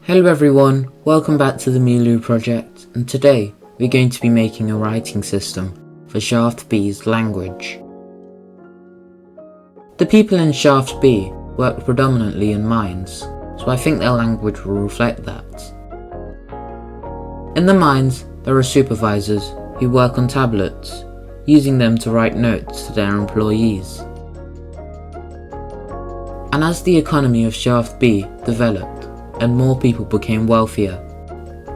Hello everyone, welcome back to the Milu project, and today we're going to be making a writing system for Shaft B's language. The people in Shaft B work predominantly in mines, so I think their language will reflect that. In the mines, there are supervisors who work on tablets, using them to write notes to their employees. And as the economy of Shaft B developed and more people became wealthier,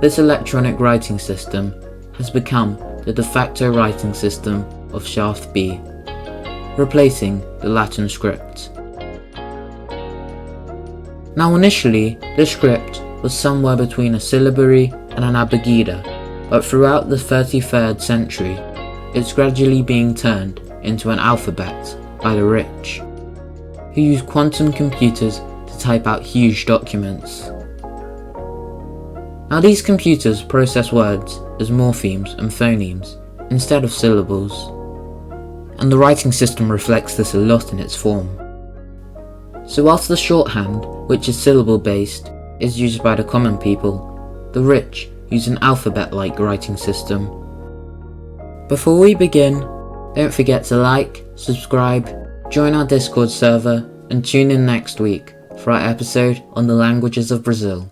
this electronic writing system has become the de facto writing system of Shaft B, replacing the Latin script. Now initially, the script was somewhere between a syllabary and an abugida, but throughout the 33rd century, it's gradually being turned into an alphabet by the rich, who use quantum computers to type out huge documents. Now these computers process words as morphemes and phonemes instead of syllables, and the writing system reflects this a lot in its form. So whilst the shorthand, which is syllable based, is used by the common people, the rich use an alphabet-like writing system. Before we begin, don't forget to like, subscribe, join our Discord server, and tune in next week for our episode on the languages of Brazil.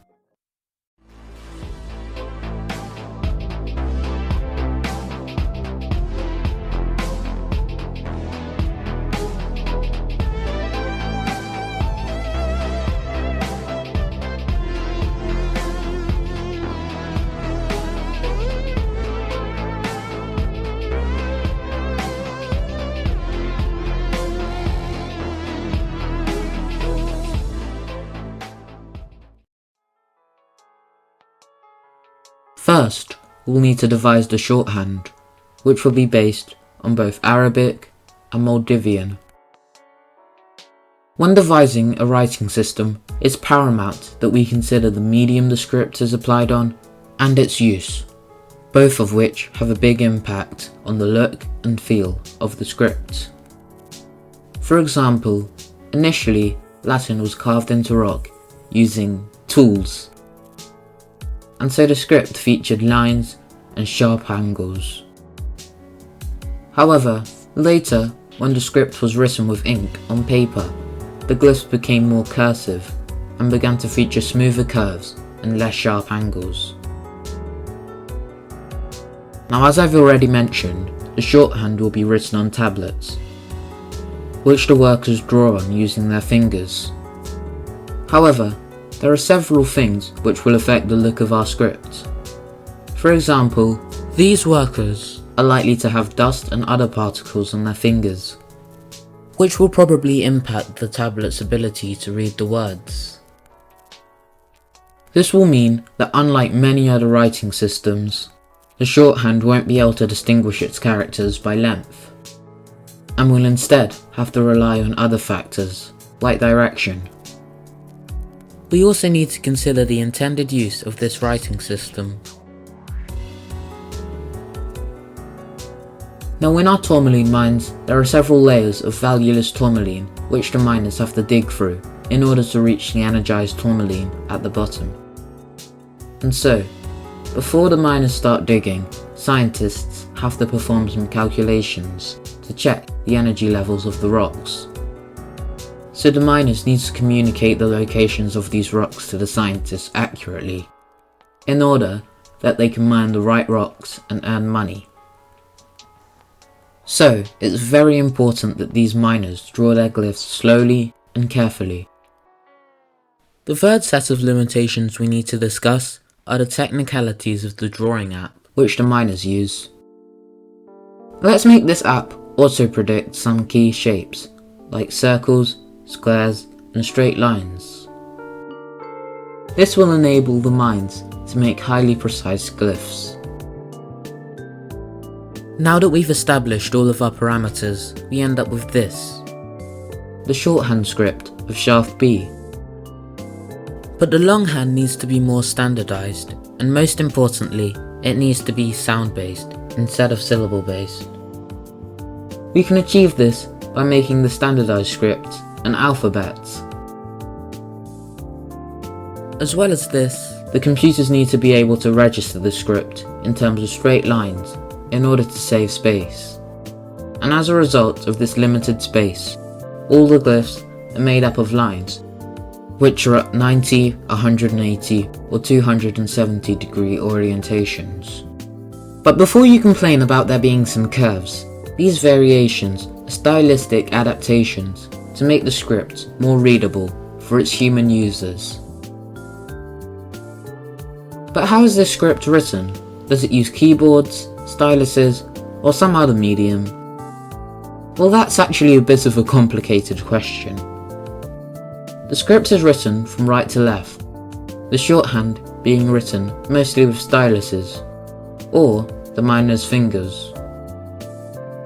First, we'll need to devise the shorthand, which will be based on both Arabic and Maldivian. When devising a writing system, it's paramount that we consider the medium the script is applied on and its use, both of which have a big impact on the look and feel of the script. For example, initially Latin was carved into rock using tools, and so the script featured lines and sharp angles. However, later, when the script was written with ink on paper, the glyphs became more cursive and began to feature smoother curves and less sharp angles. Now, as I've already mentioned, the shorthand will be written on tablets, which the workers draw on using their fingers. However, there are several things which will affect the look of our script. For example, these workers are likely to have dust and other particles on their fingers, which will probably impact the tablet's ability to read the words. This will mean that unlike many other writing systems, the shorthand won't be able to distinguish its characters by length, and will instead have to rely on other factors, like direction. We also need to consider the intended use of this writing system. Now in our tourmaline mines, there are several layers of valueless tourmaline which the miners have to dig through in order to reach the energized tourmaline at the bottom. And so, before the miners start digging, scientists have to perform some calculations to check the energy levels of the rocks. So the miners need to communicate the locations of these rocks to the scientists accurately, in order that they can mine the right rocks and earn money. So it's very important that these miners draw their glyphs slowly and carefully. The third set of limitations we need to discuss are the technicalities of the drawing app which the miners use. Let's make this app auto-predict some key shapes, like circles, squares, and straight lines. This will enable the minds to make highly precise glyphs. Now that we've established all of our parameters, we end up with this, the shorthand script of Shaft B. But the longhand needs to be more standardized, and most importantly, it needs to be sound-based instead of syllable-based. We can achieve this by making the standardized script an alphabet. As well as this, the computers need to be able to register the script in terms of straight lines in order to save space. And as a result of this limited space, all the glyphs are made up of lines, which are at 90, 180 or 270 degree orientations. But before you complain about there being some curves, these variations are stylistic adaptations to make the script more readable for its human users. But how is this script written? Does it use keyboards, styluses, or some other medium? Well, that's actually a bit of a complicated question. The script is written from right to left, the shorthand being written mostly with styluses, or the miner's fingers.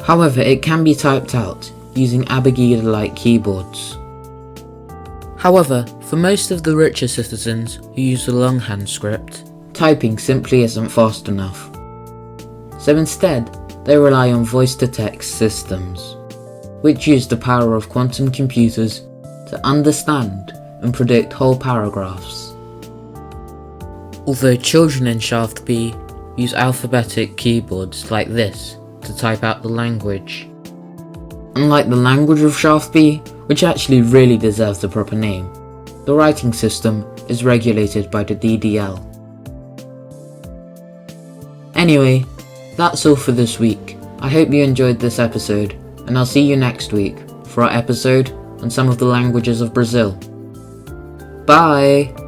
However, it can be typed out using Abegida-like keyboards. However, for most of the richer citizens who use the longhand script, typing simply isn't fast enough. So instead, they rely on voice-to-text systems, which use the power of quantum computers to understand and predict whole paragraphs. Although children in Shaft B use alphabetic keyboards like this to type out the language. Unlike the language of Shaft B, which actually really deserves the proper name, the writing system is regulated by the DDL. Anyway, that's all for this week. I hope you enjoyed this episode, and I'll see you next week for our episode on some of the languages of Brazil. Bye!